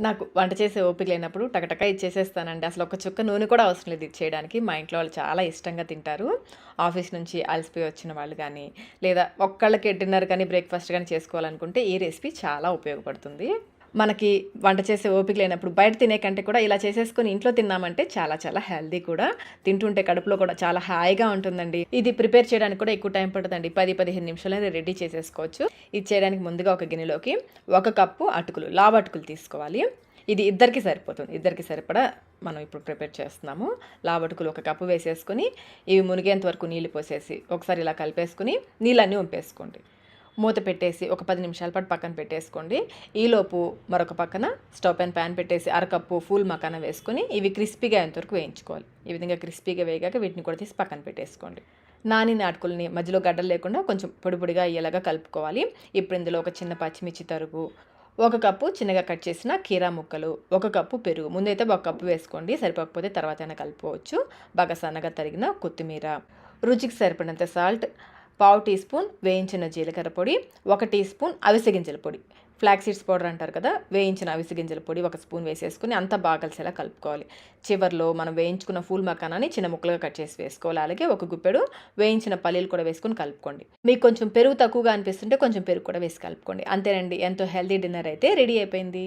నాకు వంట చేసే ఓపిక లేనప్పుడు టకటక ఇది చేసేస్తానండి. అసలు ఒక చుక్క నూనె కూడా అవసరం లేదు ఇది చేయడానికి. మా ఇంట్లో వాళ్ళు చాలా ఇష్టంగా తింటారు. ఆఫీస్ నుంచి అలసిపోయి వచ్చిన వాళ్ళు గానీ, లేదా ఒక్కళ్ళకి డిన్నర్ కానీ, బ్రేక్‌ఫాస్ట్ గానీ చేసుకోవాలనుకుంటే ఈ రెసిపీ చాలా ఉపయోగపడుతుంది. మనకి వంట చేసే ఓపిక లేనప్పుడు బయట తినే కంటే కూడా ఇలా చేసేసుకొని ఇంట్లో తిన్నామంటే చాలా చాలా హెల్తీ కూడా. తింటుంటే కడుపులో కూడా చాలా హాయిగా ఉంటుందండి. ఇది ప్రిపేర్ చేయడానికి కూడా ఎక్కువ టైం పట్టదండి. 10, 15 నిమిషాల్లో రెడీ చేసేసుకోవచ్చు. ఇది చేయడానికి ముందుగా ఒక గిన్నెలోకి 1 కప్పు అటుకులు, లావు అటుకులు తీసుకోవాలి. ఇది ఇద్దరికి సరిపోతుంది. ఇద్దరికి సరిపడా మనం ఇప్పుడు ప్రిపేర్ చేస్తున్నాము. లావు అటుకులు 1 కప్పు వేసేసుకొని, ఇవి మునిగేంత వరకు నీళ్లు పోసేసి, ఒకసారి ఇలా కలిపేసుకొని నీళ్ళన్నీ వంపేసుకోండి. మూత పెట్టేసి ఒక 10 నిమిషాల పాటు పక్కన పెట్టేసుకోండి. ఈలోపు మరొక పక్కన స్టవ్ పైన ప్యాన్ పెట్టేసి అరకప్పు ఫూల్ మకానా వేసుకొని ఇవి క్రిస్పీగా అయ్యేంతవరకు వేయించుకోవాలి. ఈ విధంగా క్రిస్పీగా వేగాక వీటిని కూడా తీసి పక్కన పెట్టేసుకోండి. నానిన అటుకుల్ని మధ్యలో గడ్డలు లేకుండా కొంచెం పొడి పొడిగా అయ్యేలాగా కలుపుకోవాలి. ఇప్పుడు ఇందులో ఒక చిన్న పచ్చిమిర్చి తరుగు, 1 కప్పు చిన్నగా కట్ చేసిన కీరా ముక్కలు, 1 కప్పు పెరుగు. ముందైతే 1 కప్పు వేసుకోండి, సరిపోకపోతే తర్వాత అయినా కలుపుకోవచ్చు. బాగా సన్నగా తరిగిన కొత్తిమీర, రుచికి సరిపడినంత సాల్ట్, పావు టీ స్పూన్ వేయించిన జీలకర్ర పొడి, 1 టీ స్పూన్ అవిసె గింజల పొడి, ఫ్లాక్ సీడ్స్ పౌడర్ అంటారు కదా, వేయించిన అవిసె గింజల పొడి 1 స్పూన్ వేసేసుకుని అంతా బాగా కలిసేలా కలుపుకోవాలి. చివర్లో మనం వేయించుకున్న ఫూల్ మకానాని చిన్న ముక్కలుగా కట్ చేసి వేసుకోవాలి. అలాగే 1 గుప్పెడు వేయించిన పల్లీలు కూడా వేసుకొని కలుపుకోండి. మీకు కొంచెం పెరుగు తక్కువగా అనిపిస్తుంటే కొంచెం పెరుగు కూడా వేసి కలుపుకోండి. అంతేనండి, ఎంతో హెల్తీ డిన్నర్ అయితే రెడీ అయిపోయింది.